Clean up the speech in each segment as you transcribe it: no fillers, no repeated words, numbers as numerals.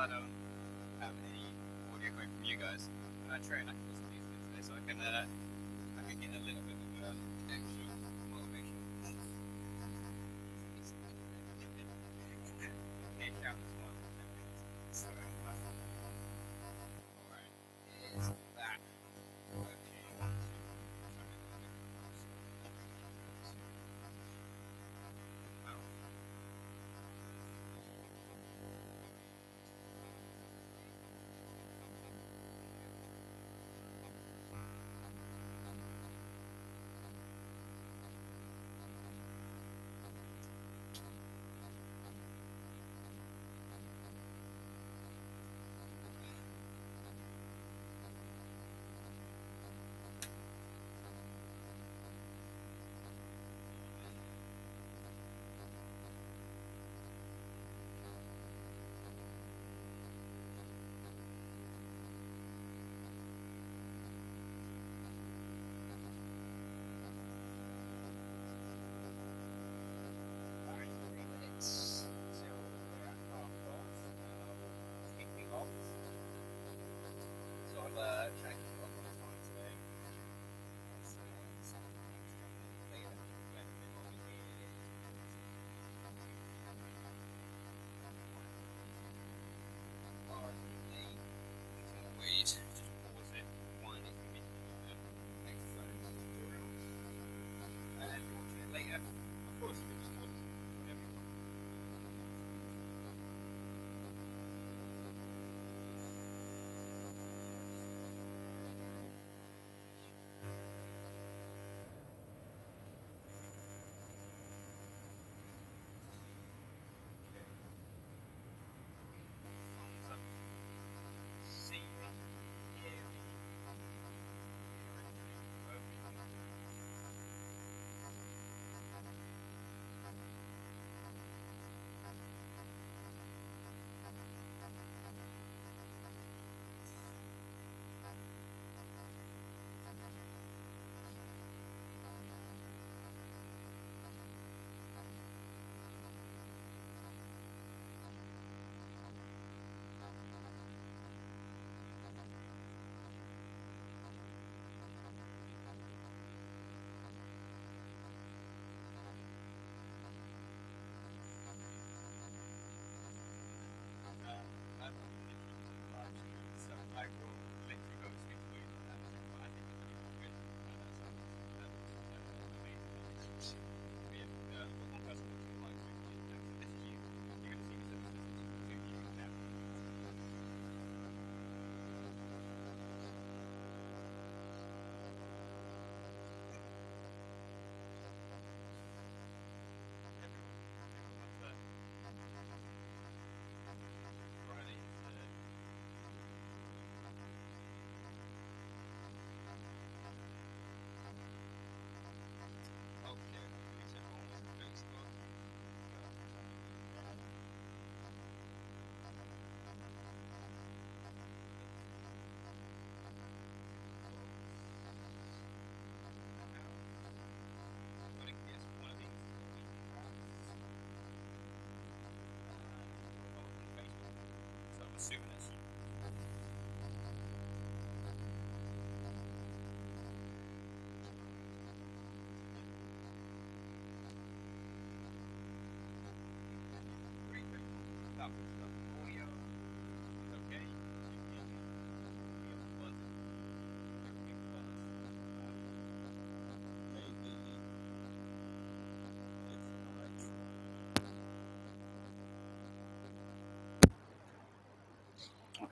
I don't have any audio going from you guys. When I train, I can listen to these today, so I can get a little bit of extra motivation. Okay, count this one. So, all right, is that working?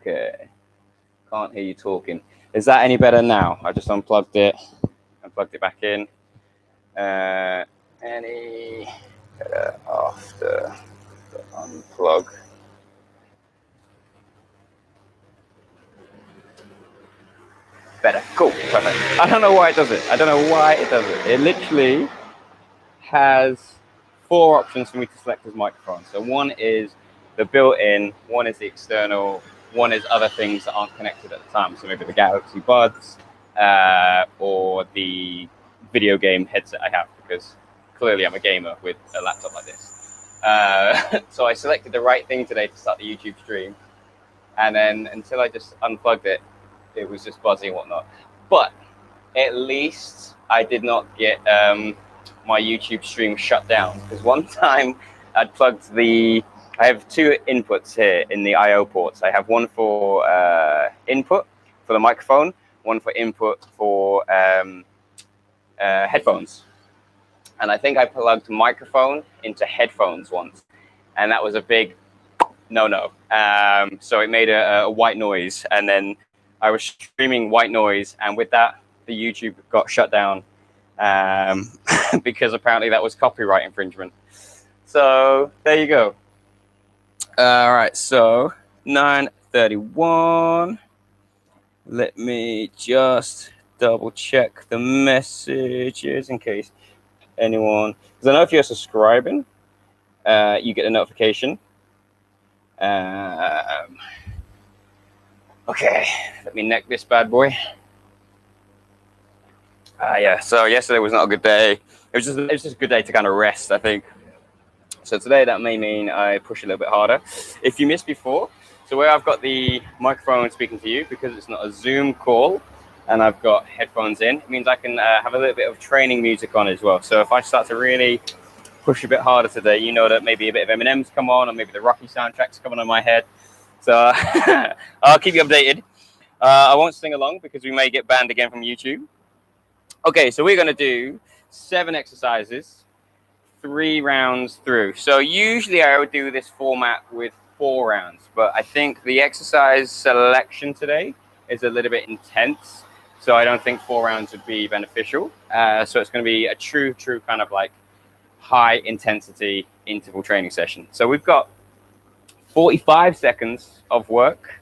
Okay, can't hear you talking. Is that any better now? I just unplugged it back in. Any better after the unplug? Better. Cool. Perfect. I don't know why it does it. It literally has 4 options for me to select as microphone. So one is the built-in, one is the external, one is other things that aren't connected at the time. So maybe the Galaxy Buds or the video game headset I have, because clearly I'm a gamer with a laptop like this. So I selected the right thing today to start the YouTube stream. And then until I just unplugged it, it was just buzzing and whatnot. But at least I did not get my YouTube stream shut down, because one time I'd plugged I have two inputs here in the I/O ports. I have one for input for the microphone, one for input for headphones. And I think I plugged microphone into headphones once, and that was a big no. So it made a white noise, and then I was streaming white noise, and with that, the YouTube got shut down because apparently that was copyright infringement. So there you go. All right, so 9:31. Let me just double check the messages in case anyone, because I know if you're subscribing, you get a notification. Okay, let me neck this bad boy. Yeah, so yesterday was not a good day. It was just a good day to kind of rest, I think. So today that may mean I push a little bit harder. If you missed before, so where I've got the microphone speaking to you, because it's not a Zoom call and I've got headphones in, it means I can have a little bit of training music on as well. So if I start to really push a bit harder today, you know that maybe a bit of Eminem's come on, or maybe the Rocky soundtrack's coming on my head. So I'll keep you updated. I won't sing along because we may get banned again from YouTube. Okay, so we're going to do 7 exercises, 3 rounds through. So usually I would do this format with 4 rounds, but I think the exercise selection today is a little bit intense. So I don't think 4 rounds would be beneficial. So it's going to be a true kind of like high intensity interval training session. So we've got 45 seconds of work,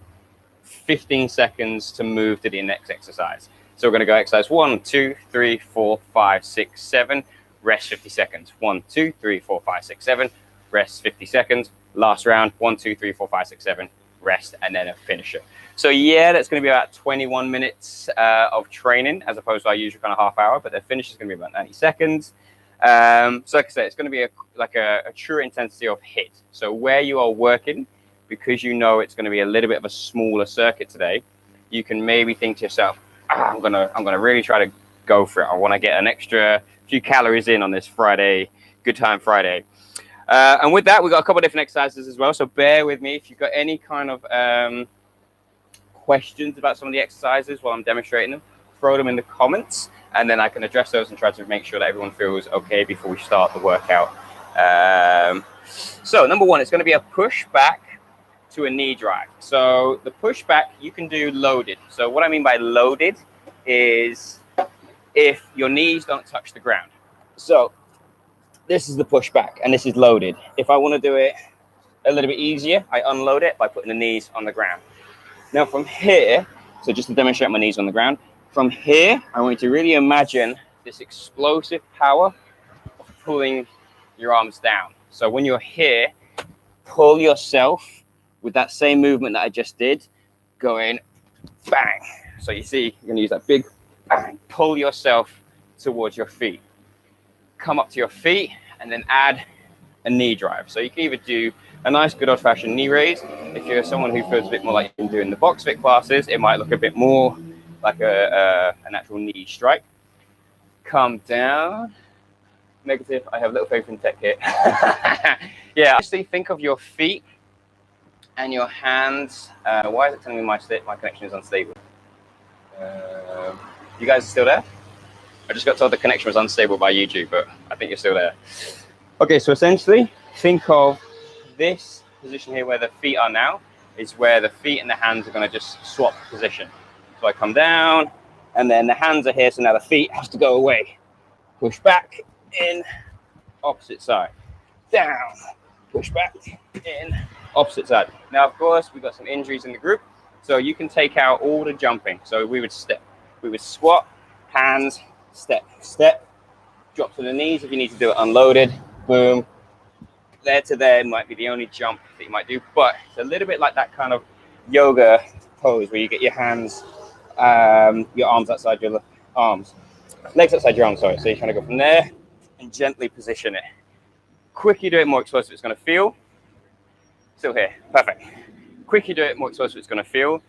15 seconds to move to the next exercise. So we're going to go exercise 1, 2, 3, 4, 5, 6, 7, rest 50 seconds. 1, 2, 3, 4, 5, 6, 7, rest 50 seconds. Last round, 1, 2, 3, 4, 5, 6, 7, rest, and then a finisher. So yeah, that's going to be about 21 minutes of training as opposed to our usual kind of half hour, but the finish is going to be about 90 seconds. So like I said, it's going to be a true intensity of hit. So where you are working, because you know it's going to be a little bit of a smaller circuit today, you can maybe think to yourself, I'm gonna really try to go for it. I want to get an extra few calories in on this Friday, Good Time Friday. And with that, we've got a couple of different exercises as well. So bear with me if you've got any kind of questions about some of the exercises while I'm demonstrating them. Throw them in the comments, and then I can address those and try to make sure that everyone feels okay before we start the workout. So number 1, it's going to be a push back to a knee drive. So the push back you can do loaded. So what I mean by loaded is if your knees don't touch the ground. So this is the push back and this is loaded. If I want to do it a little bit easier, I unload it by putting the knees on the ground. Now from here, so just to demonstrate my knees on the ground, from here, I want you to really imagine this explosive power of pulling your arms down. So when you're here, pull yourself with that same movement that I just did, going bang. So you see, you're going to use that big bang. Pull yourself towards your feet. Come up to your feet and then add a knee drive. So you can either do a nice good old-fashioned knee raise. If you're someone who feels a bit more like you've been doing the box fit classes, it might look a bit more like an actual knee strike. Come down. Negative. I have little faith in tech here. Yeah, actually think of your feet and your hands. Why is it telling me my connection is unstable? You guys are still there? I just got told the connection was unstable by YouTube, but I think you're still there. Okay, so essentially, think of this position here where the feet are now is where the feet and the hands are going to just swap position. So I come down, and then the hands are here, so now the feet have to go away. Push back, in, opposite side. Down, push back, in, opposite side. Now, of course, we've got some injuries in the group, so you can take out all the jumping. So we would step, we would squat, hands, step, step, drop to the knees if you need to do it unloaded, boom. There to there might be the only jump that you might do, but it's a little bit like that kind of yoga pose where you get your hands, your arms outside your arms, legs outside your arms, sorry. So you're trying to go from there and gently position it. Quick you do it, more explosive it's going to feel. Still here, perfect. quicker you do it, more explosive it's going to feel.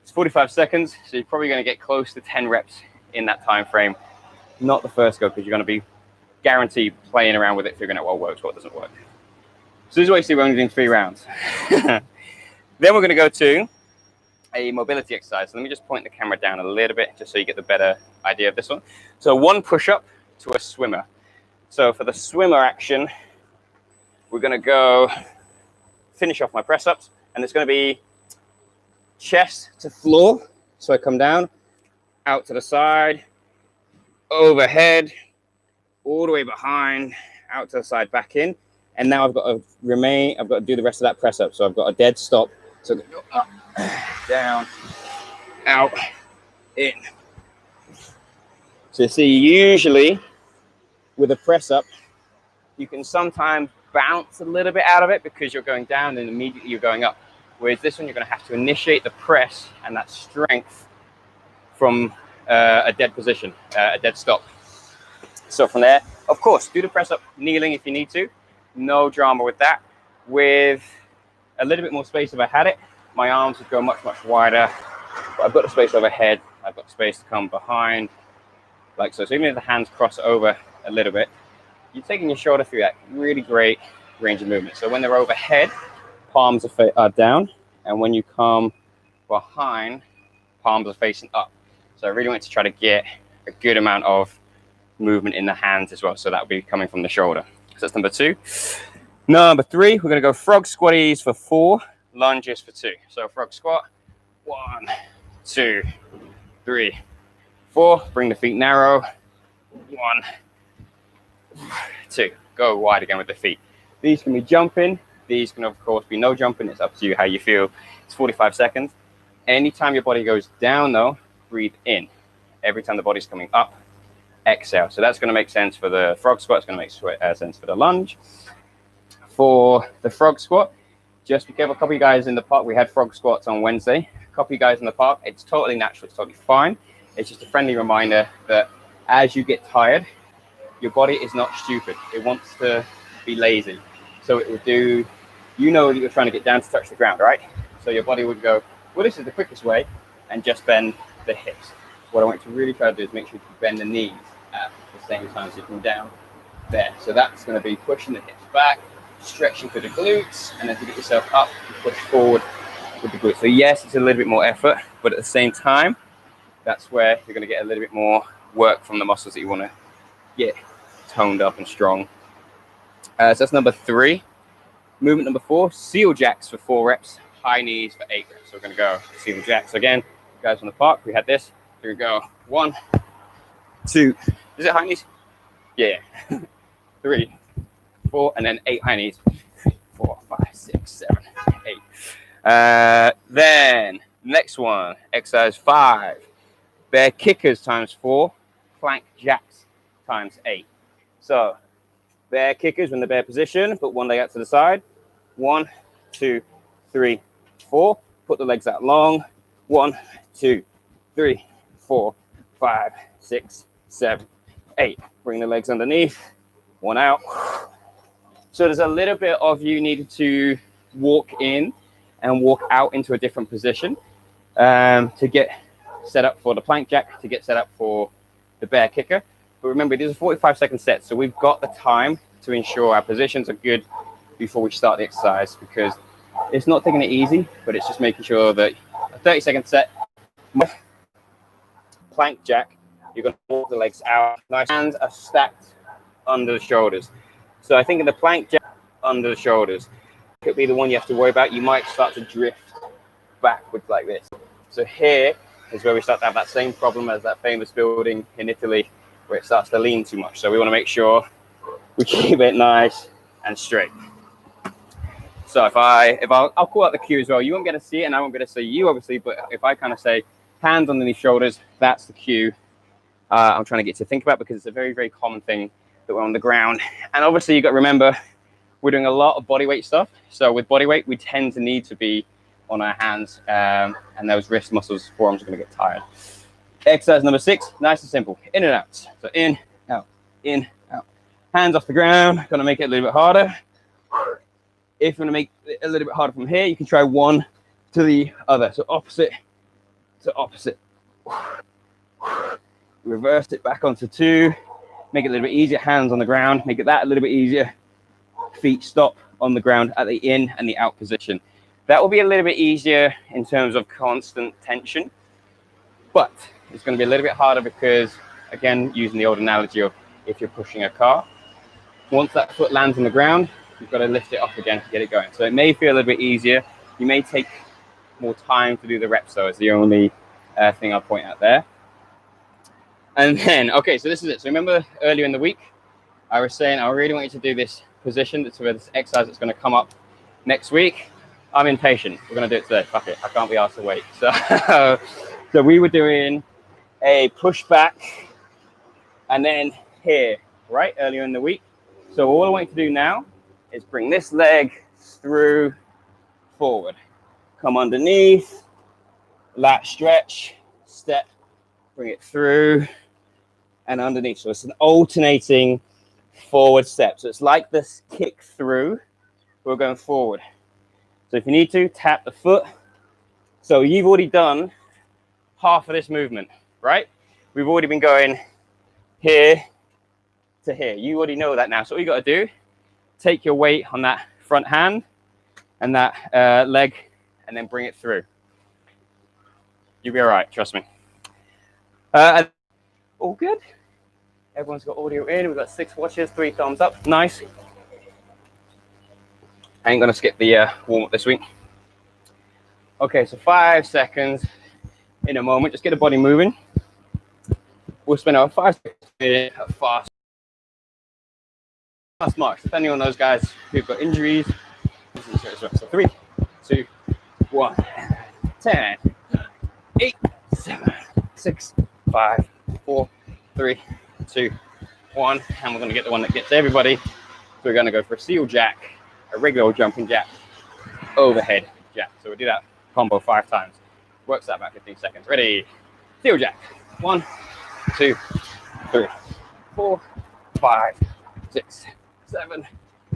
It's 45 seconds, so you're probably going to get close to 10 reps in that time frame. Not the first go, because you're going to be guaranteed playing around with it, figuring out what works, what doesn't work. So this is what you see, we're only doing 3 rounds. Then we're going to go to a mobility exercise. So let me just point the camera down a little bit, just so you get the better idea of this one. So 1 push-up to a swimmer. So for the swimmer action, we're going to go finish off my press-ups, and it's going to be chest to floor. So I come down, out to the side, overhead, all the way behind, out to the side, back in. And now I've got to do the rest of that press up. So I've got a dead stop. So I'm going to go up, down, out, in. So you see, usually with a press up, you can sometimes bounce a little bit out of it because you're going down and immediately you're going up. Whereas this one, you're going to have to initiate the press and that strength from a dead position, a dead stop. So from there, of course, do the press up kneeling if you need to. No drama with that. With a little bit more space if I had it, my arms would go much, much wider. But I've got the space overhead. I've got space to come behind, like so. So even if the hands cross over a little bit, you're taking your shoulder through that really great range of movement. So when they're overhead, palms are down. And when you come behind, palms are facing up. So I really want to try to get a good amount of movement in the hands as well. So that will be coming from the shoulder. So that's number 2. Number 3, we're going to go frog squatties for 4, lunges for 2. So frog squat, 1, 2, 3, 4. Bring the feet narrow. 1, 2. Go wide again with the feet. These can be jumping. These can, of course, be no jumping. It's up to you how you feel. It's 45 seconds. Anytime your body goes down, though, breathe in. Every time the body's coming up, exhale. So that's going to make sense for the frog squat. It's going to make sense for the lunge. For the frog squat, just be careful. A couple of you guys in the park, we had frog squats on Wednesday. A couple of you guys in the park, it's totally natural. It's totally fine. It's just a friendly reminder that as you get tired, your body is not stupid. It wants to be lazy. So it will do, you know that you're trying to get down to touch the ground, right? So your body would go, well, this is the quickest way, and just bend the hips. What I want you to really try to do is make sure you bend the knees at the same time, so you come down there. So that's going to be pushing the hips back, stretching through the glutes, and as you get yourself up, you push forward with the glutes. So yes, it's a little bit more effort, but at the same time, that's where you're going to get a little bit more work from the muscles that you want to get toned up and strong. So that's number 3. Movement number 4, seal jacks for 4 reps, high knees for 8 reps. So we're going to go seal jacks. So again, guys from the park, we had this. Here we go. 1, 2. Is it high knees? Yeah. 3, 4, and then 8 high knees. 4, 5, 6, 7, 8. Then next one, exercise 5. Bear kickers times 4, plank jacks times 8. So bear kickers in the bear position, put one leg out to the side. 1, 2, 3, 4. Put the legs out long. 1, 2, 3, 4, 5, 6, 7, 8. Bring the legs underneath. 1 out. So there's a little bit of you needed to walk in and walk out into a different position to get set up for the plank jack, to get set up for the bear kicker. But remember, these are 45-second sets, so we've got the time to ensure our positions are good before we start the exercise, because it's not taking it easy, but it's just making sure that a 30-second set, plank jack, you're going to walk the legs out. Nice. Hands are stacked under the shoulders. So I think in the plank jack, under the shoulders could be the one you have to worry about. You might start to drift backwards like this. So here is where we start to have that same problem as that famous building in Italy, where it starts to lean too much. So we want to make sure we keep it nice and straight. So I'll call out the cue as well. You won't get to see it, and I won't be able to see you, obviously. But if I kind of say hands underneath shoulders, that's the cue I'm trying to get you to think about, because it's a very, very common thing that we're on the ground. And obviously, you've got to remember, we're doing a lot of body weight stuff. So with body weight, we tend to need to be on our hands, and those wrist muscles, forearms are going to get tired. Exercise number 6, nice and simple. In and out. So in, out, in, out. Hands off the ground. Going to make it a little bit harder. If you want to make it a little bit harder from here, you can try 1, to the other. So opposite to opposite. Reverse it back onto 2. Make it a little bit easier. Hands on the ground. Make it that a little bit easier. Feet stop on the ground at the in and the out position. That will be a little bit easier in terms of constant tension, but it's going to be a little bit harder because, again, using the old analogy of if you're pushing a car, once that foot lands on the ground, you've got to lift it off again to get it going. So it may feel a little bit easier. You may take more time to do the reps, though, is the only thing I'll point out there. And then, okay, so this is it. So remember earlier in the week, I was saying I really want you to do this position, this exercise that's going to come up next week. I'm impatient. We're going to do it today. Fuck it. I can't be asked to wait. So we were doing a push back and then here, right, earlier in the week. So all I want you to do now is bring this leg through forward. Come underneath, lat stretch, step, bring it through and underneath. So it's an alternating forward step. So it's like this kick through, we're going forward. So if you need to, tap the foot. So you've already done half of this movement, right? We've already been going here to here. You already know that now. So all you got to do, take your weight on that front hand and that leg and then bring it through. You'll be all right, trust me. All good? Everyone's got audio in. We've got 6 watches, 3 thumbs up. Nice. I ain't going to skip the warm-up this week. Okay, so 5 seconds in a moment. Just get the body moving. We'll spend our 5 seconds at fast marks, depending on those guys who've got injuries. So 3, 2, 1. 10, 8, 7, 6, 5, 4, 3, 2, 1. And we're going to get the one that gets everybody. So we're going to go for a seal jack, a regular jumping jack, overhead jack. So we'll do that combo 5 times. Works out about 15 seconds. Ready? Seal jack. 1, 2, 3, 4, 5, 6, 7,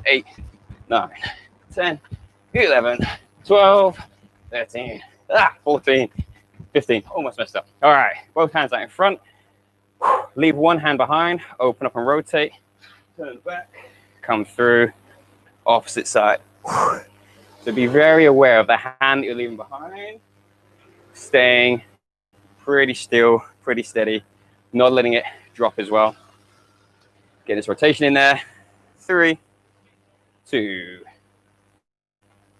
8, 9, 10, 11, 12, 13, 14, 15. Almost messed up. All right. Both hands out in front. Leave one hand behind. Open up and rotate. Turn back. Come through. Opposite side. So be very aware of the hand that you're leaving behind. Staying pretty still, pretty steady. Not letting it drop as well. Get this rotation in there. 3, 2,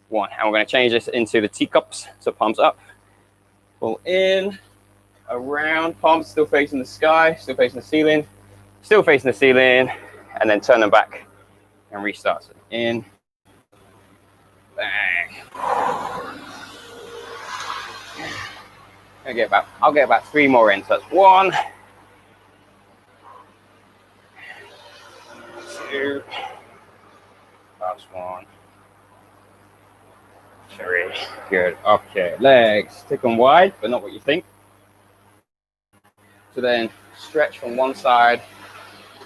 1. And we're going to change this into the teacups. So palms up. Pull in. Around. Palms still facing the sky. Still facing the ceiling. Still facing the ceiling. And then turn them back and restart. So in. Bang. I'll get about 3 more in. So that's 1, 2, last 1, 3. Good. Okay, legs thick and wide, but not what you think. So then stretch from one side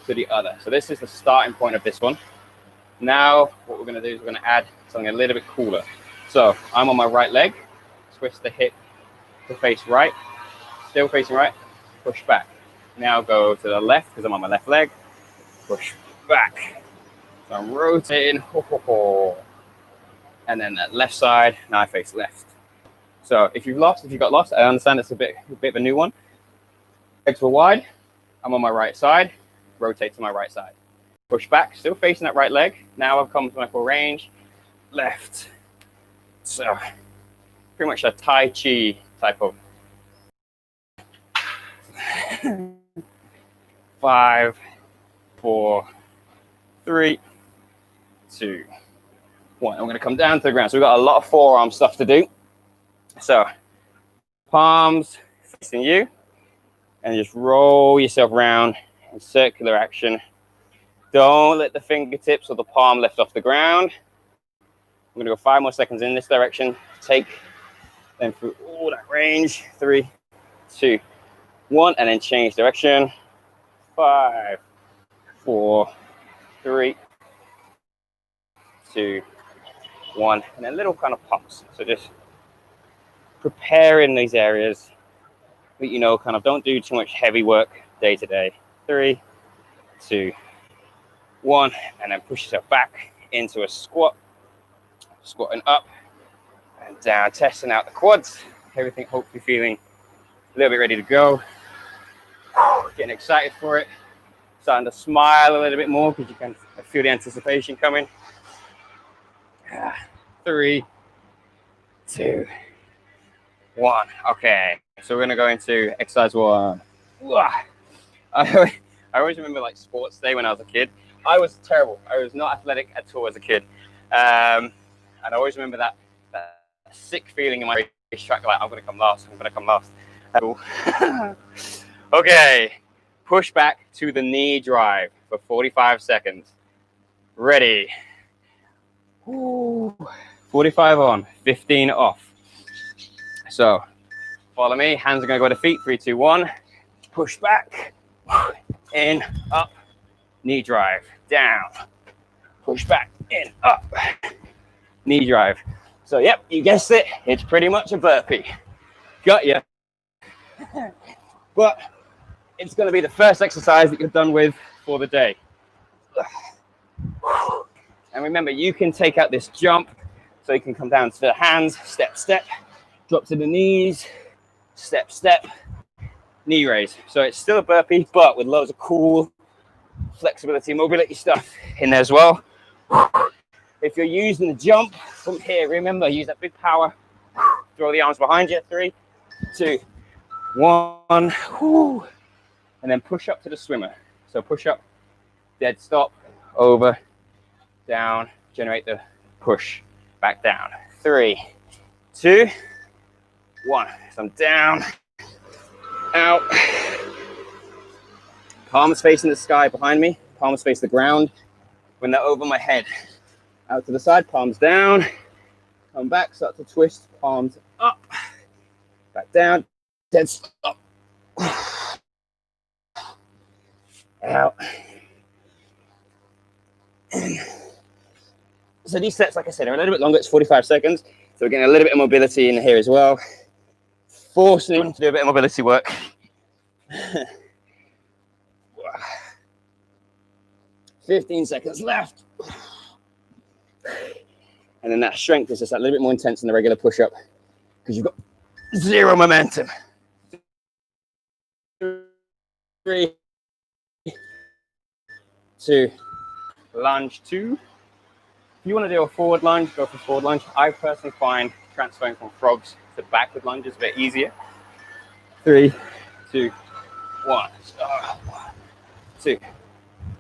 to the other. So this is the starting point of this one. Now what we're going to do is we're going to add something a little bit cooler. So I'm on my right leg, twist the hip to face right, still facing right, push back. Now go to the left because I'm on my left leg, push back. So I'm rotating, and then that left side, now I face left. So if you got lost, I understand it's a bit of a new one. Legs were wide, I'm on my right side, rotate to my right side. Push back, still facing that right leg. Now I've come to my full range, left. So pretty much a Tai Chi type of 5, 4, 3, 2, 1. I'm going to come down to the ground. So we've got a lot of forearm stuff to do. So palms facing you, and just roll yourself around in circular action. Don't let the fingertips or the palm lift off the ground. I'm going to go 5 more seconds in this direction. Take them through all that range. 3, 2, 1, and then change direction. 5, 4, 3, 2, 1, and then little kind of pops. So just preparing these areas that you know, kind of don't do too much heavy work day to day. 3, 2, 1, and then push yourself back into a squat, squatting up and down, testing out the quads, everything hopefully feeling a little bit ready to go. Getting excited for it, starting to smile a little bit more because you can feel the anticipation coming. 3, 2, 1. Okay, so we're gonna go into exercise 1. I always remember like sports day when I was a kid. I was terrible. I was not athletic at all as a kid. And I always remember that sick feeling in my racetrack, like I'm gonna come last, I'm gonna come last. Okay, push back to the knee drive for 45 seconds. Ready. 45 on, 15 off. So follow me, hands are gonna go to feet, 3, 2, 1. Push back, in, up, knee drive, down, push back, in, up, knee drive. So yep, you guessed it, it's pretty much a burpee. Got ya. But it's gonna be the first exercise that you're done with for the day. And remember, you can take out this jump, so you can come down to the hands, step, step, drop to the knees, step, step, knee raise. So it's still a burpee, but with loads of cool flexibility, mobility stuff in there as well. If you're using the jump from here, remember, use that big power. Throw the arms behind you. 3, 2, 1. And then push up to the swimmer. So push up, dead stop, over, down, generate the push, back down. 3, 2, 1. So I'm down, out. Palms facing the sky behind me, palms face the ground. When they're over my head, out to the side, palms down, come back, start to twist, palms up, back down, dead stop, out. So these sets, like I said, are a little bit longer, it's 45 seconds. So we're getting a little bit of mobility in here as well. Forcing them to do a bit of mobility work. 15 seconds left. And then that strength is just a little bit more intense than the regular push-up because you've got zero momentum. 3, 2, lunge 2. If you want to do a forward lunge, go for forward lunge. I personally find transferring from frogs to backward lunges a bit easier. 3, 2, 1. 1, 2,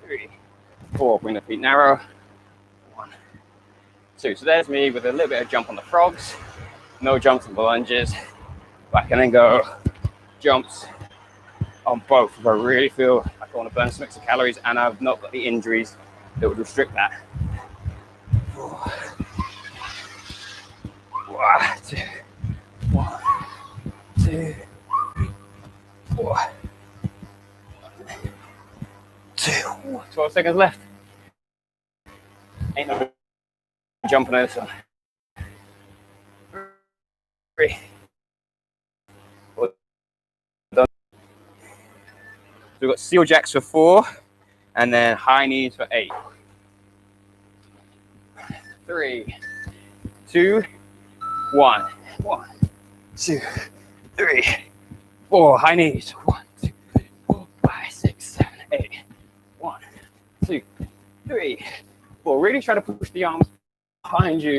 3, 4. Bring the feet narrow. 1, 2. So there's me with a little bit of jump on the frogs. No jumps on the lunges. Back and then go. Jumps on both. If I really feel like I want to burn some extra calories and I've not got the injuries that would restrict that. 4, 1, 2, 1, 2, 4, 2. 12 seconds left. Ain't no jumping on this one. 3. Done. So we've got seal jacks for 4, and then high knees for 8. 3, 2, 1. 1, 2, 3, 4. High knees. 1, 2, 3, 4, 5, 6, 7, 8. 1, 2, 3, 4. Really try to push the arms behind you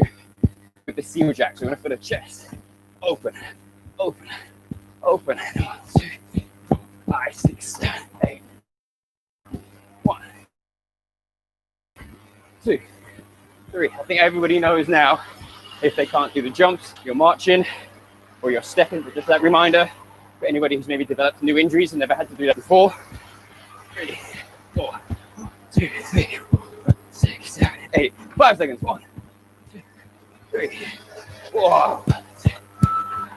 with the seal jacks. We're going to feel the chest open, open, open. 1, 2, 3, 4, 5, 6, 7, 8. 1, 2, 3. I think everybody knows now, if they can't do the jumps, you're marching or you're stepping, but just that reminder for anybody who's maybe developed new injuries and never had to do that before. 3, 4, 1, 2, 3, 4, 5, 6, 7, 8. 5 seconds. 1, 2, 3, 4.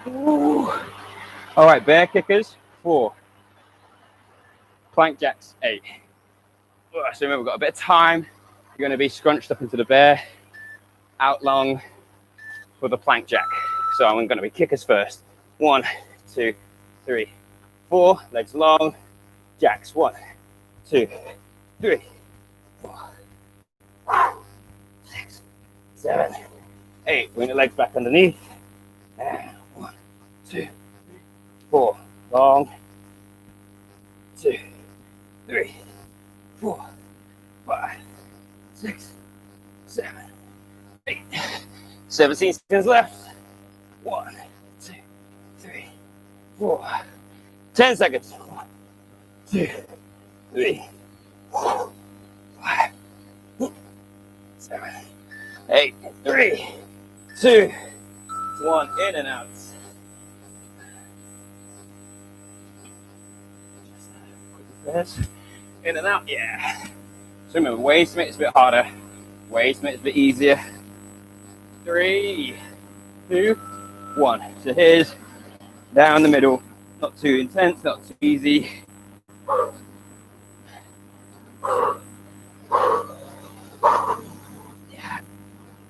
Ooh. All right, bear kickers, 4. Plank jacks, 8. So remember, we've got a bit of time. You're going to be scrunched up into the bear, out long for the plank jack. So I'm going to be kickers first. 1, 2, 3, 4. Legs long. Jacks. 1, 2, 3, 4, 6, 7, 8. Bring the legs back underneath. And 1, 2, 4. Long. 2, 3, 4, 5, 6, 7, 8. 17 seconds left. 1, 2, 3, 4. 10 seconds. 1, 2, 3, 4, 5, 7, 8. 3, 2, 1. In and out. In and out. Yeah. So remember, waist makes it a bit harder. Waist makes it a bit easier. 3, 2, 1. So here's down the middle. Not too intense, not too easy. Yeah.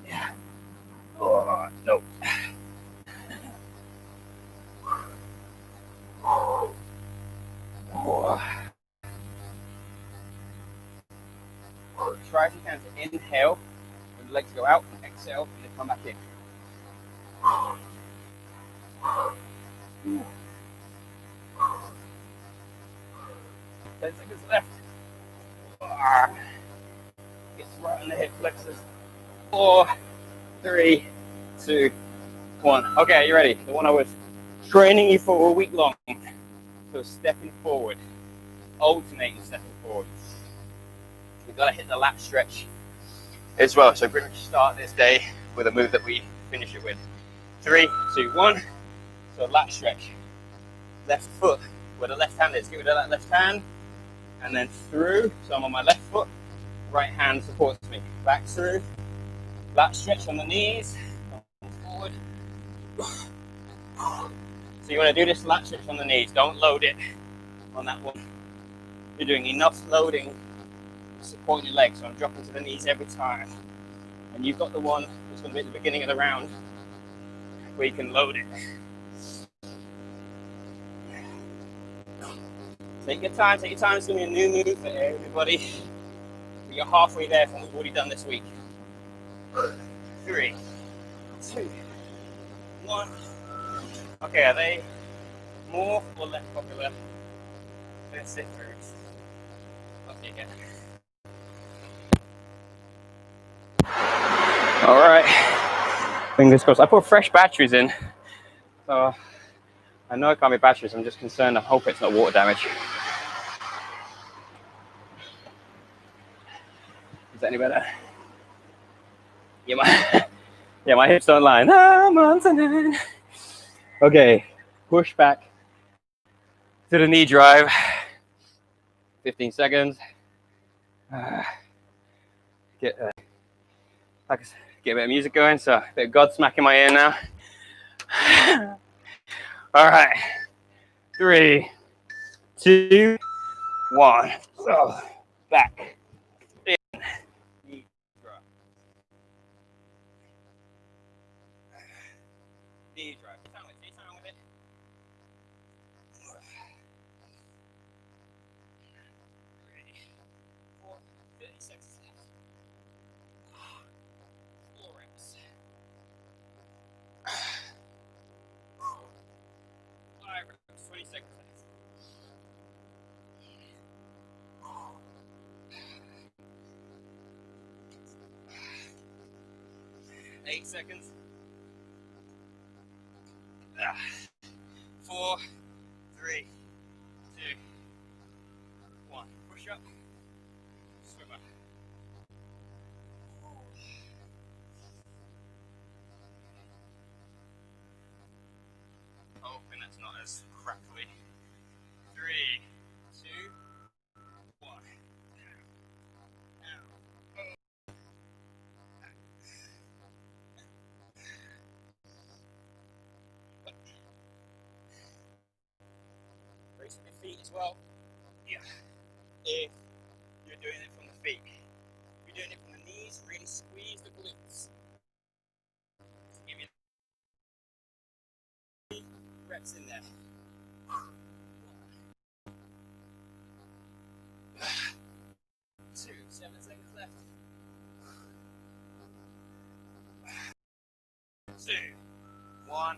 Yeah. Oh, no. Oh. Try if you can to inhale when the legs go out, and exhale and they come back in. 10 seconds left. Gets right on the hip flexors. 4, 3, 2, 1. Okay, you ready? The one I was training you for a week long. So stepping forward, alternating stepping forward. We've got to hit the lat stretch as well. So pretty much start this day with a move that we finish it with. 3, 2, 1. So lat stretch. Left foot where the left hand is. Get rid of that left hand. And then through. So I'm on my left foot. Right hand supports me. Back through. Lat stretch on the knees. Forward. So you want to do this lat stretch on the knees. Don't load it on that one. You're doing enough loading supporting your legs. So I'm dropping to the knees every time. And you've got the one that's going to be at the beginning of the round where you can load it. Take your time, take your time. It's going to be a new move for everybody. But you're halfway there from what we've already done this week. 3, 2, 1. Okay, are they more or less popular than sit throughs? Okay, again. All right. Fingers crossed. I put fresh batteries in. So I know it can't be batteries. I'm just concerned. I hope it's not water damage. Is that any better? Yeah, my hips don't lie. Okay, push back to the knee drive. 15 seconds. Get a bit of music going. So a bit of Godsmack in my ear now. All right. 3, 2, 1. So back. In. Knee drive. Knee drive. Take time with it. 3, 4, 36. 4 reps. 5 reps. 20 seconds. 8 seconds. 4, 3, 2, 1. Push up. Swimmer. Hoping that's not as crackly. 3, 2, 1. Brace your feet as well. Yeah. If you're doing it from the feet. If you're doing it from the knees, really squeeze the glutes. left. 2, 1.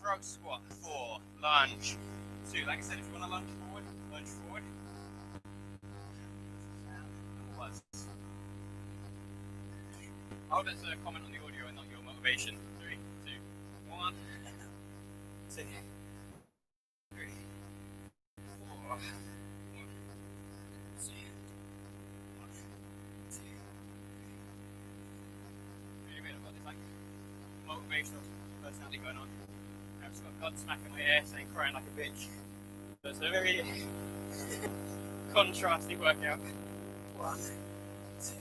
Frog squat. 4. Lunge. 2. Like I said, if you want to lunge forward, lunge forward. Hold it to comment on the audio and not your motivation. 3, 2, 1. 2, 3, 4. 1, 2, 1, 2. Really weird, I've got this like motivational personality going on. I've just got Godsmack in my ear saying crying like a bitch. So it's a very contrasty workout. 1, 2.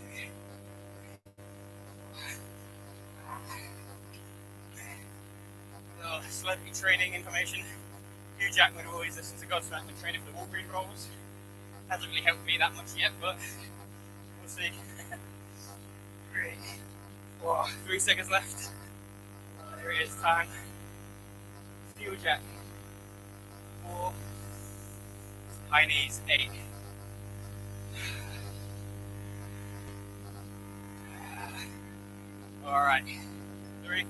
Celebrity training information. Hugh Jackman always listens to Godsmack when training for the Wolverine roles. Hasn't really helped me that much yet, but we'll see. 3, 4, 3 seconds left. There it is, time. Steel jack. 4. High knees. 8. All right. 3,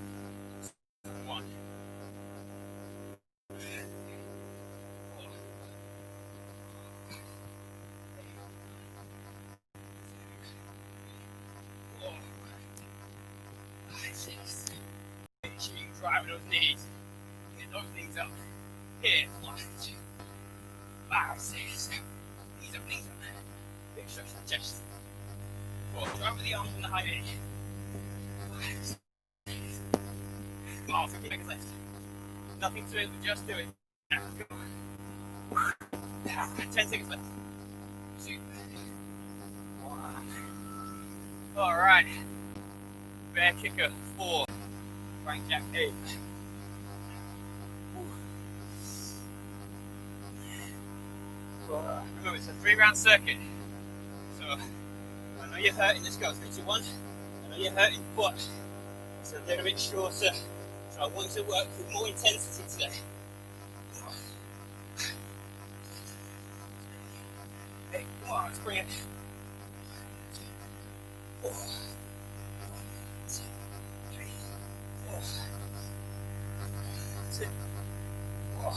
1. 6. Make sure you drive those knees. Get those knees up. Here. 1, 2, 5, 6. Knees up, knees up. Big stretch of the chest. 4. Drive with the arms and the high knee. 5, 6. Oh, 50 seconds left. Nothing to it, but just do it. Now, go. 10 seconds left. 2, 1. Alright. Bear kicker. 4. Frank jack. 8. Remember, it's a 3-round circuit. So, I know you're hurting. Let's go. 3, 2, 1. I know you're hurting, but it's a little bit shorter. So I want you to work with more intensity today. Hey, come on, let's bring it. 4, 2, 3, 4, 2, 4.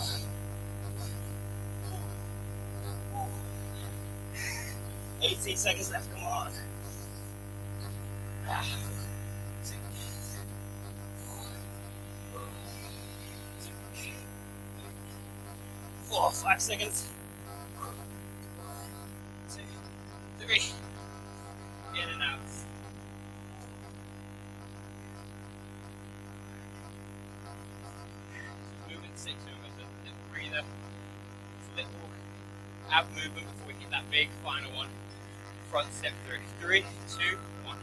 18 seconds left, come on. 4, 5 seconds. 2, 3. In and out. Movement 6, remember, so a little breather. Just a little ab movement before we hit that big final one. Front step through. 3, 2, 1.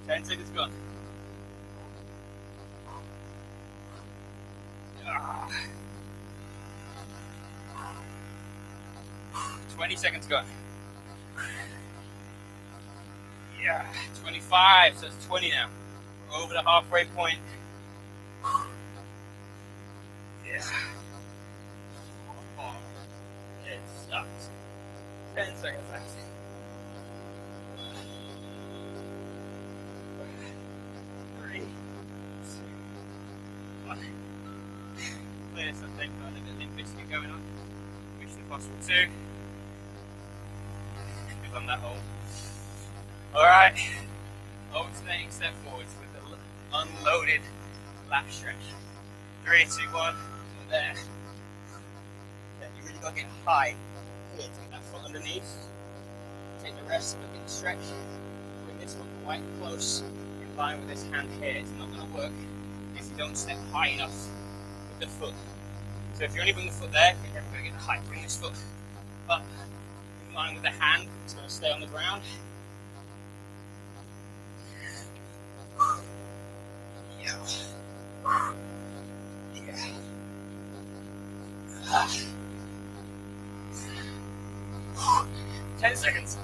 10 seconds gone. 20 seconds gone. Yeah, 25, so it's 20 now. We're over the halfway point. Yeah. Oh, it sucks. 10 seconds left. 3, 2, 1. Clear, so take a little bit of Limp Bizkit going on. Mission Impossible 2. Good on that hole. Alright. Alternating step forwards with the unloaded lat stretch. 3, 2, 1. So there. Yeah, you really got to get high. Here, take that foot underneath. Take the rest, look at the stretch. Bring this foot quite close in line with this hand here. It's not going to work if you don't step high enough with the foot. So if you only bring the foot there, you're never going to get the height. Bring this foot up in line with the hand. It's going to stay on the ground. Yeah. 10 seconds.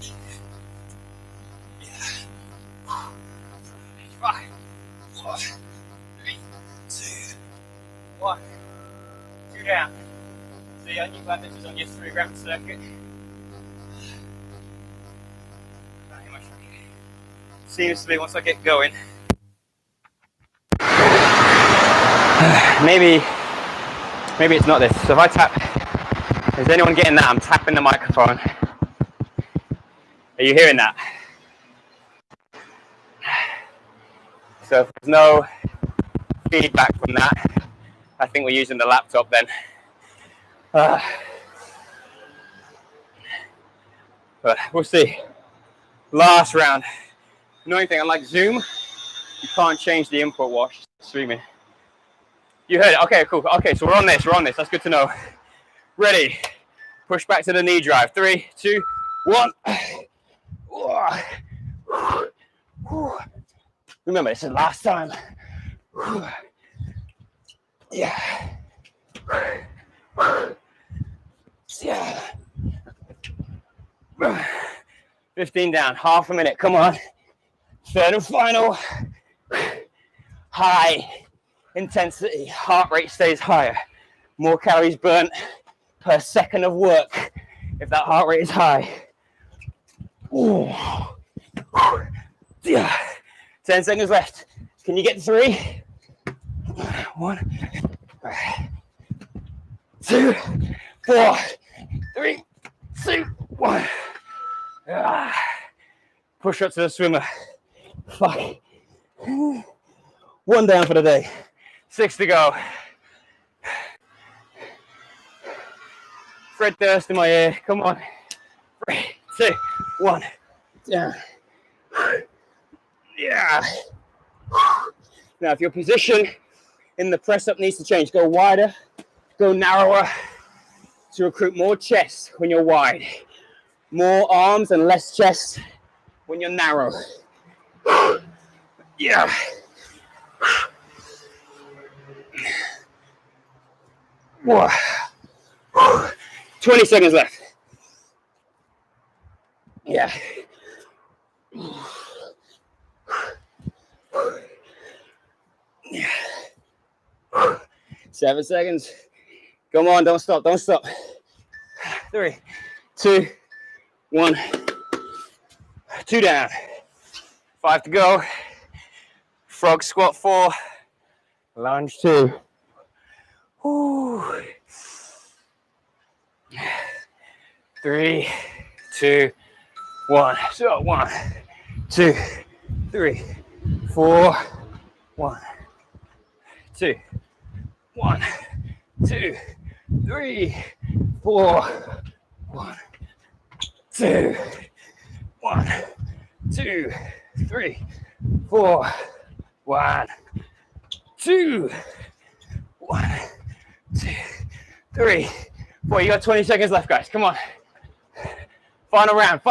Yeah. 5, 4, 3, 1, 2 down. See, on your glad this is on your 3 rapid circuit. Seems to be once I get going. Maybe it's not this. So if I tap, is anyone getting that? I'm tapping the microphone. Are you hearing that? So if there's no feedback from that, I think we're using the laptop then. But we'll see. Last round. Annoying thing, unlike Zoom, you can't change the input while streaming. You heard it? Okay, cool. Okay, so we're on this. That's good to know. Ready. Push back to the knee drive. 3, 2, 1. Remember, this is the last time. Yeah. Yeah. 15 down, half a minute. Come on. Third and final. High intensity. Heart rate stays higher. More calories burnt per second of work if that heart rate is high. Ooh. Yeah. 10 seconds left. Can you get 3? 1, 2, 4, 3, 2, 1. Push up to the swimmer. Fuck. 1 down for the day. 6 to go. Fred Durst in my ear. Come on. 3, 2, 1. Down. Yeah. Now, if your position in the press up needs to change, go wider, go narrower to recruit more chest when you're wide. More arms and less chest when you're narrow. Yeah. Whoa. 20 seconds left. Yeah. 7 seconds. Come on, don't stop. 3, 2, 1. 2 down. 5 to go. Frog squat 4. Lunge 2. Ooh. 3, 2, 1. So 1, 2, 3, 4. 1, 2, 1, 2, 3, 4. 1, 2, 1, 2, 3, 4. 1, 2, 1, 2, 3, 4. You got 20 seconds left, guys. Come on. Final round.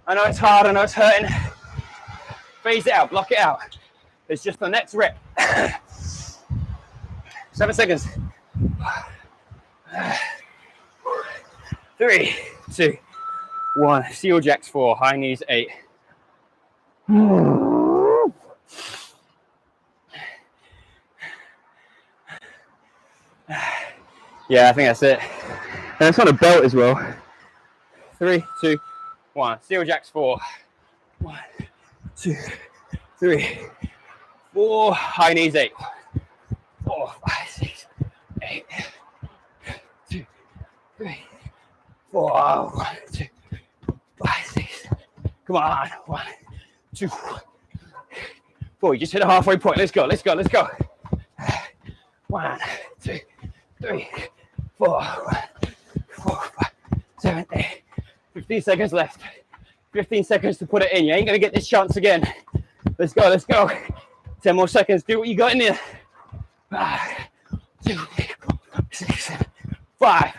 I know it's hard. I know it's hurting. Phase it out. Block it out. It's just the next rep. 7 seconds. 3, 2, 1. Seal jacks 4. High knees 8. Yeah, I think that's it. And it's on a belt as well. 3, 2, 1. Seal jacks 4. 1, 2, 3, 4. High knees 8. 4, 5, 6, 8. 2, 3, 4. 1, 2, 5, 6. Come on. 1, 2, 4. You just hit a halfway point. Let's go. 1, 2, 3, 4. 1, 4, 5, 7, 8. 15 seconds left. 15 seconds to put it in. You ain't gonna get this chance again. Let's go. 10 more seconds. Do what you got in there. 5, 2, 6, 7, 5,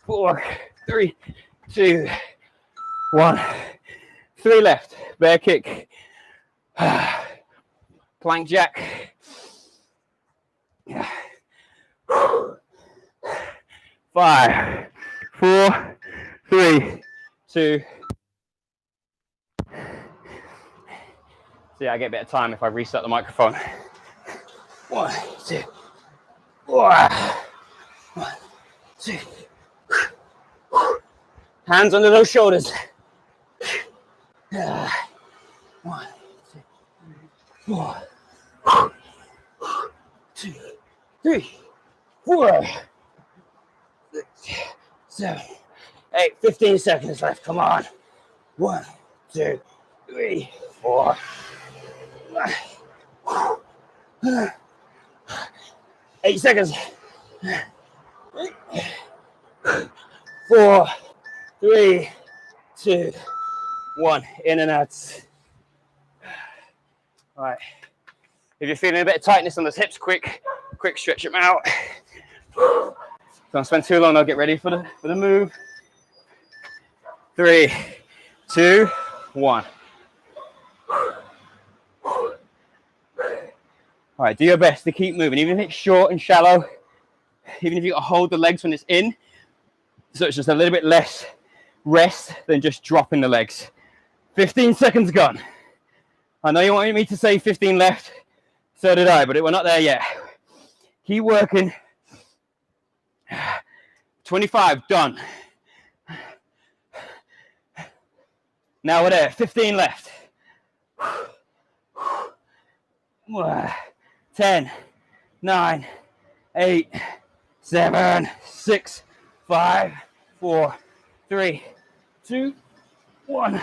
4, 3, 2, 1. 3 left. Bear kick. Plank jack. 5, 4, 3, 2. See, I get a bit of time if I reset the microphone. 1, 2, 1, 2. Hands under those shoulders. 1, 2, 4, 2, 3, 4, 6, 7, 8. 15 seconds left. Come on. 1, 2, 3, 4. 8 seconds. 4, 3, 2, 1. In and out. All right. If you're feeling a bit of tightness on those hips, quick stretch them out. Don't spend too long. I'll get ready for the move. 3, 2, 1. All right, do your best to keep moving, even if it's short and shallow, even if you got to hold the legs when it's in, so it's just a little bit less rest than just dropping the legs. 15 seconds gone. I know you wanted me to say 15 left, so did I, but we're not there yet. Keep working. 25, done. Now we're there, 15 left. 10, 9, 8, 7, 6, 5, 4, 3, 2, 1.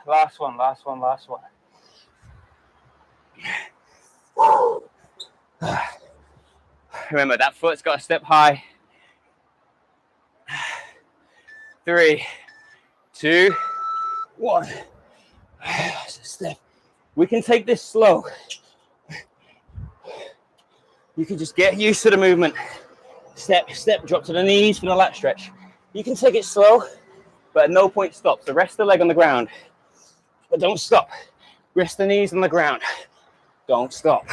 Last one. Remember, that foot's got to step high. 3, 2, 1. Step. We can take this slow. You can just get used to the movement. Step, drop to the knees for the lat stretch. You can take it slow, but at no point stop. So rest the leg on the ground, but don't stop. Rest the knees on the ground. Don't stop.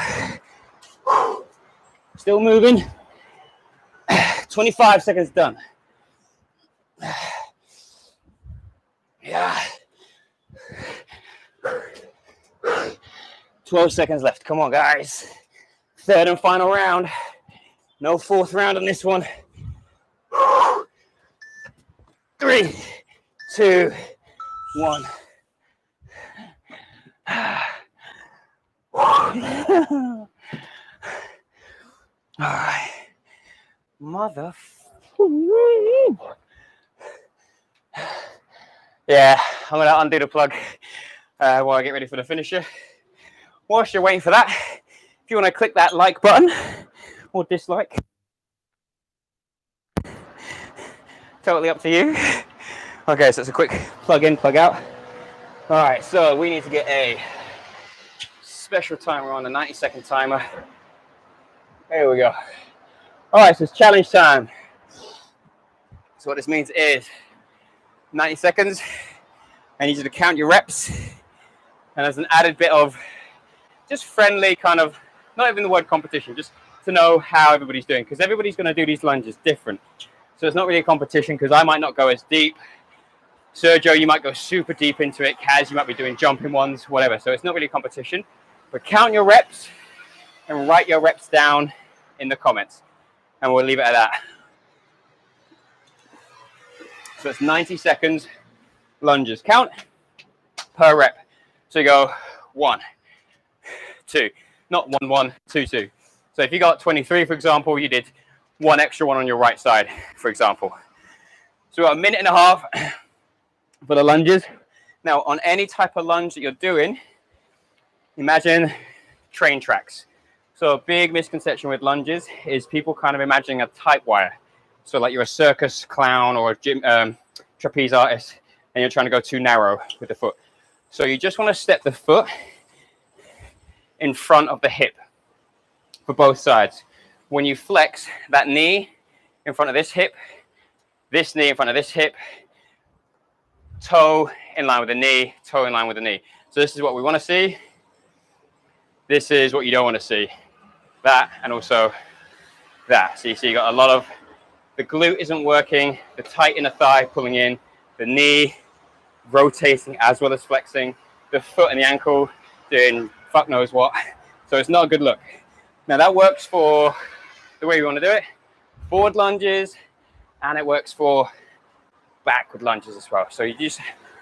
Still moving. 25 seconds done. Yeah. 12 seconds left. Come on, guys. Third and final round. No fourth round on this one. 3, 2, 1. All right. Mother. Yeah, I'm going to undo the plug while I get ready for the finisher. Whilst you're waiting for that, if you want to click that like button or dislike, totally up to you. Okay, so it's a quick plug in, plug out. All right, so we need to get a special timer on, a 90-second timer. There we go. All right, so it's challenge time. So what this means is 90 seconds. I need you to count your reps. And there's an added bit of just friendly kind of, not even the word competition, just to know how everybody's doing, because everybody's going to do these lunges different. So it's not really a competition, because I might not go as deep. Sergio, you might go super deep into it. Kaz, you might be doing jumping ones, whatever. So it's not really a competition. But count your reps and write your reps down in the comments. And we'll leave it at that. So it's 90 seconds lunges. Count per rep. So you go 1, 2, not 1, 1, 2, 2. So if you got 23, for example, you did 1 extra one on your right side, for example. So we've got a minute and a half for the lunges. Now, on any type of lunge that you're doing, imagine train tracks. So a big misconception with lunges is people kind of imagining a tight wire. So like you're a circus clown or a gym, trapeze artist, and you're trying to go too narrow with the foot. So you just want to step the foot in front of the hip for both sides. When you flex, that knee in front of this hip, this knee in front of this hip, toe in line with the knee, toe in line with the knee. So this is what we want to see. This is what you don't want to see. That and also that. So you see you got a lot of, the glute isn't working, the tight inner thigh pulling in, the knee rotating as well as flexing, the foot and the ankle doing fuck knows what. So it's not a good look. Now that works for the way we want to do it. Forward lunges, and it works for backward lunges as well. So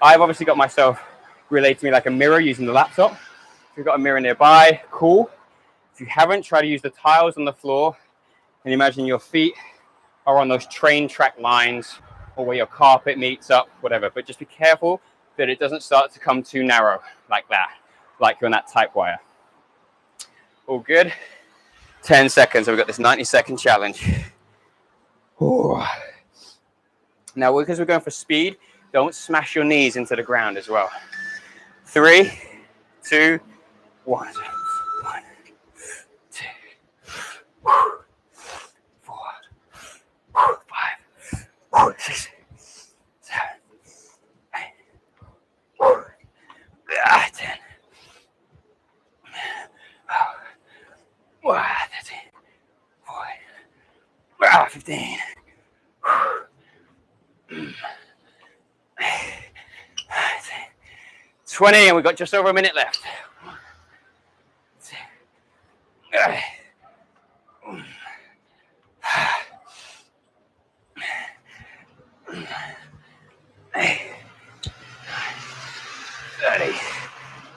I've obviously got myself related to me like a mirror using the laptop. If you've got a mirror nearby, cool. If you haven't, try to use the tiles on the floor and imagine your feet are on those train track lines or where your carpet meets up, whatever. But just be careful that it doesn't start to come too narrow like that, like you're on that type wire. All good. 10 seconds. So we've got this 90-second challenge. Ooh. Now, because we're going for speed, don't smash your knees into the ground as well. 3, 2, 1. 1, 2, 4, 5, 6, 7, 8, 10. 13, 14, 15. 20, and we've got just over a minute left. 30.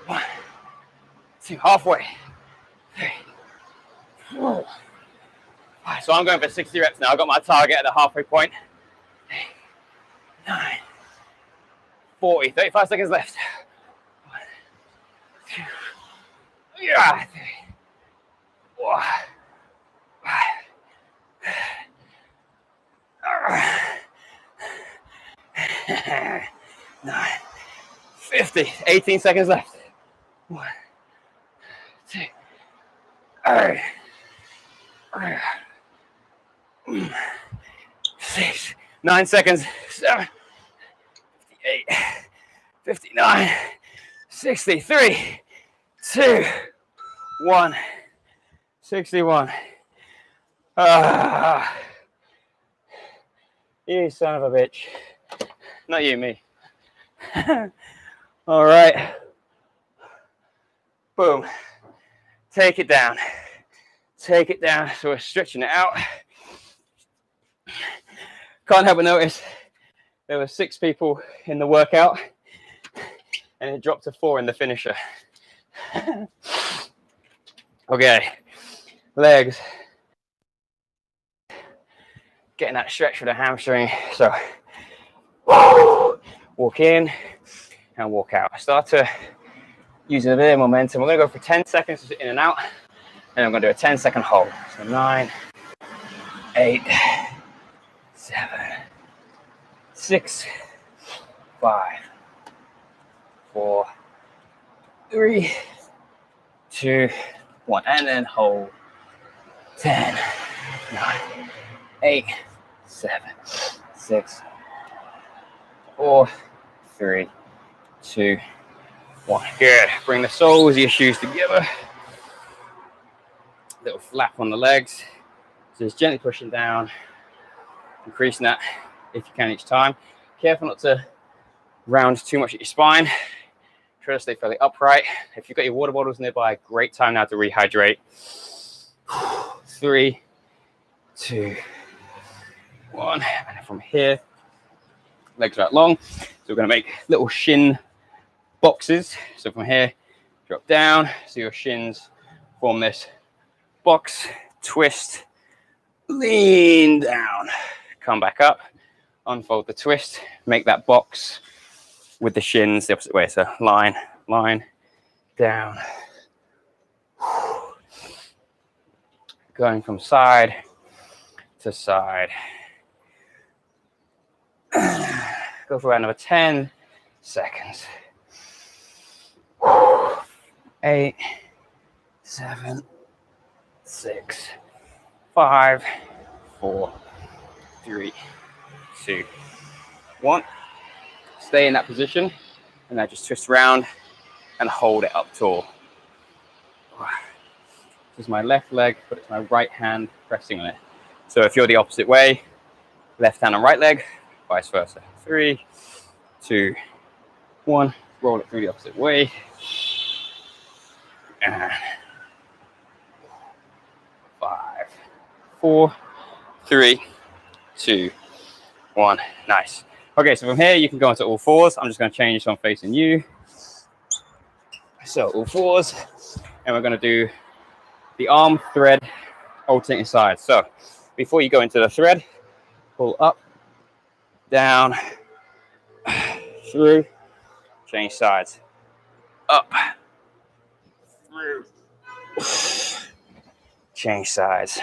1, 2, halfway. 3, 4, 5. So I'm going for 60 reps now. I've got my target at the halfway point. 8, 9, 40. 35 seconds left. 1, 2, 3, 4, 5, 9, 50. 18 seconds left. 1, 2, 3, 6, 9 seconds. 7, 58, 59, 63, 2, 1, 61. You son of a bitch. Not you, me. All right. Boom. Take it down. Take it down. So we're stretching it out. Can't help but notice there were 6 people in the workout and it dropped to 4 in the finisher. Okay. Legs. Getting that stretch for the hamstring. So walk in and walk out. Start to use a bit of momentum. We're going to go for 10 seconds in and out, and I'm going to do a 10-second hold. So 9, 8, 7, 6, 5, 4, 3, 2, 1, and then hold. 10, 9, 8, 7, 6, 4, 3, 2, 1. Good. Bring the soles of your shoes together. Little flap on the legs. So just gently pushing down, increasing that if you can each time. Careful not to round too much at your spine. Try to stay fairly upright. If you've got your water bottles nearby, great time now to rehydrate. 3, 2, 1. And then from here, legs are out long. So we're going to make little shin boxes. So from here, drop down. So your shins form this box, twist, lean down, come back up, unfold the twist, make that box with the shins the opposite way. So line, line, down. Going from side to side. Go for another 10 seconds. 8, 7, 6, 5, 4, 3, 2, 1. Stay in that position, and now just twist around and hold it up tall. This is my left leg, but it's my right hand pressing on it. So if you're the opposite way, left hand on right leg, vice versa. 3, 2, 1. Roll it through the opposite way. And 4, 3, 2, 1. Nice. Okay, so from here you can go into all fours. I'm just going to change so I'm facing you. So all fours, and we're going to do the arm thread alternating sides. So before you go into the thread, pull up, down, through, change sides, up, through, change sides.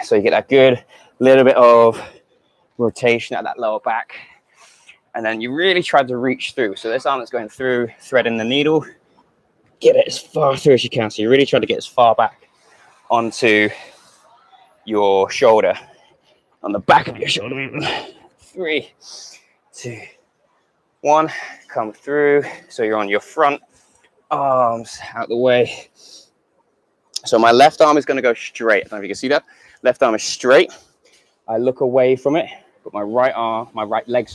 So you get that good little bit of rotation at that lower back. And then you really try to reach through. So this arm that's going through, threading the needle, get it as far through as you can. So you really try to get as far back onto your shoulder, on the back of your shoulder. 3, 2, 1. Come through. So you're on your front, arms out the way. So my left arm is going to go straight. I don't know if you can see that. Left arm is straight. I look away from it, but my right leg,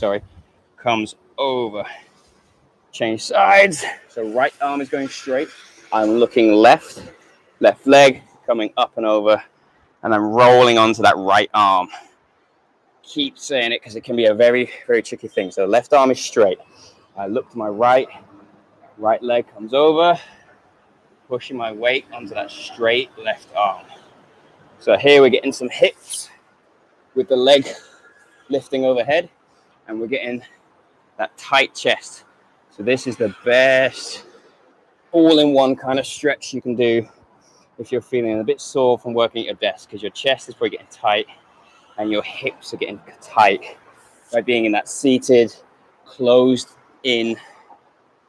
comes over. Change sides. So right arm is going straight. I'm looking left leg coming up and over, and I'm rolling onto that right arm. Keep saying it because it can be a very, very tricky thing. So left arm is straight. I look to my right leg comes over, pushing my weight onto that straight left arm. So here we're getting some hips with the leg lifting overhead, and we're getting that tight chest. So this is the best all-in-one kind of stretch you can do if you're feeling a bit sore from working at your desk, because your chest is probably getting tight and your hips are getting tight by being in that seated, closed-in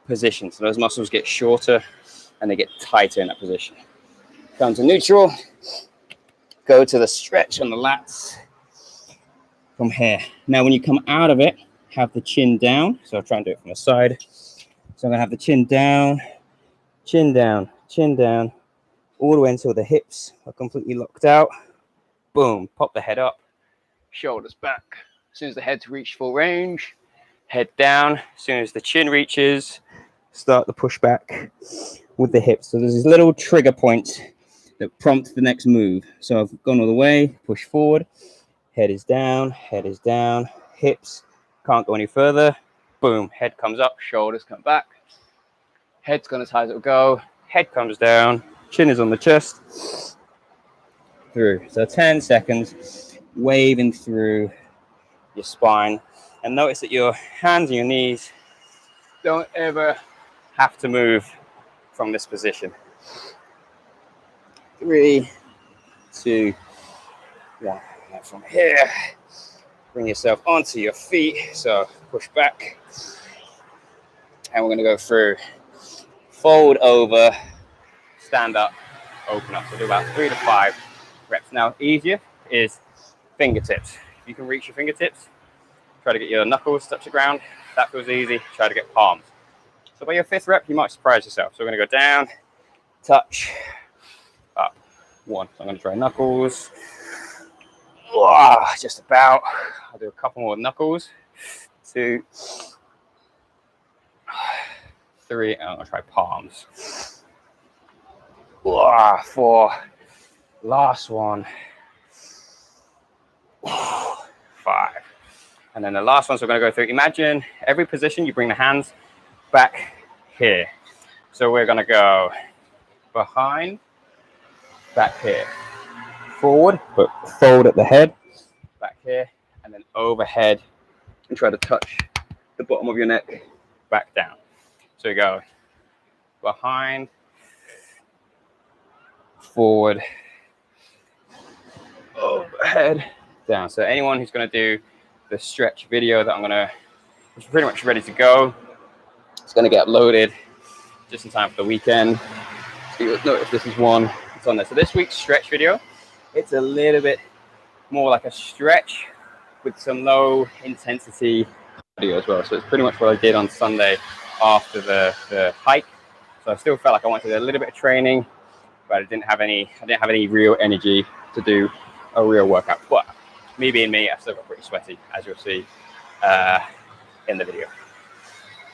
position. So those muscles get shorter and they get tighter in that position. Come to neutral. Go to the stretch on the lats from here. Now, when you come out of it, have the chin down. So I'll try and do it from the side. So I'm going to have the chin down, chin down, chin down, all the way until the hips are completely locked out. Boom, pop the head up, shoulders back. As soon as the head's reached full range, head down. As soon as the chin reaches, start the push back with the hips. So there's these little trigger points that prompt the next move. So I've gone all the way, push forward, head is down, hips can't go any further. Boom, head comes up, shoulders come back. Head's gone as high as it'll go. Head comes down, chin is on the chest. Through. So 10 seconds, waving through your spine. And notice that your hands and your knees don't ever have to move from this position. 3, 2, 1. And from here, bring yourself onto your feet. So push back. And we're going to go through. Fold over, stand up, open up. So do about 3 to 5 reps. Now, easier is fingertips. If you can reach your fingertips, try to get your knuckles touch the ground. That feels easy. Try to get palms. So by your 5th rep, you might surprise yourself. So we're going to go down, touch, up. 1. So I'm going to try knuckles. Just about. I'll do a couple more knuckles. 2, 3, and I'm going to try palms. 4. Last one. 5. And then the last one, so we're going to go through. Imagine every position you bring the hands back here. So we're going to go behind, back here. Forward, but fold at the head, back here, and then overhead, and try to touch the bottom of your neck, back down. So we go behind, forward, overhead, down. So anyone who's going to do the stretch video that it's pretty much ready to go. It's going to get uploaded just in time for the weekend. So you'll notice this is one that's on there. So this week's stretch video, it's a little bit more like a stretch with some low intensity cardio as well. So it's pretty much what I did on Sunday after the hike. So I still felt like I wanted a little bit of training, but I didn't have any real energy to do a real workout. But me being me, I still got pretty sweaty, as you'll see in the video.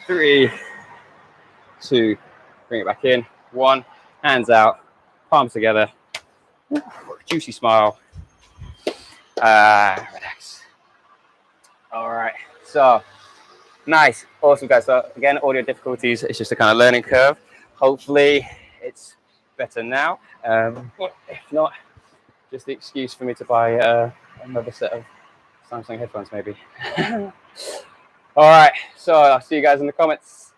3, 2, bring it back in. 1, hands out, palms together, Juicy smile. Relax. All right. So nice. Awesome, guys. So again, audio difficulties. It's just a kind of learning curve. Hopefully, it's better now. If not, just the excuse for me to buy another set of Samsung headphones, maybe. All right. So I'll see you guys in the comments.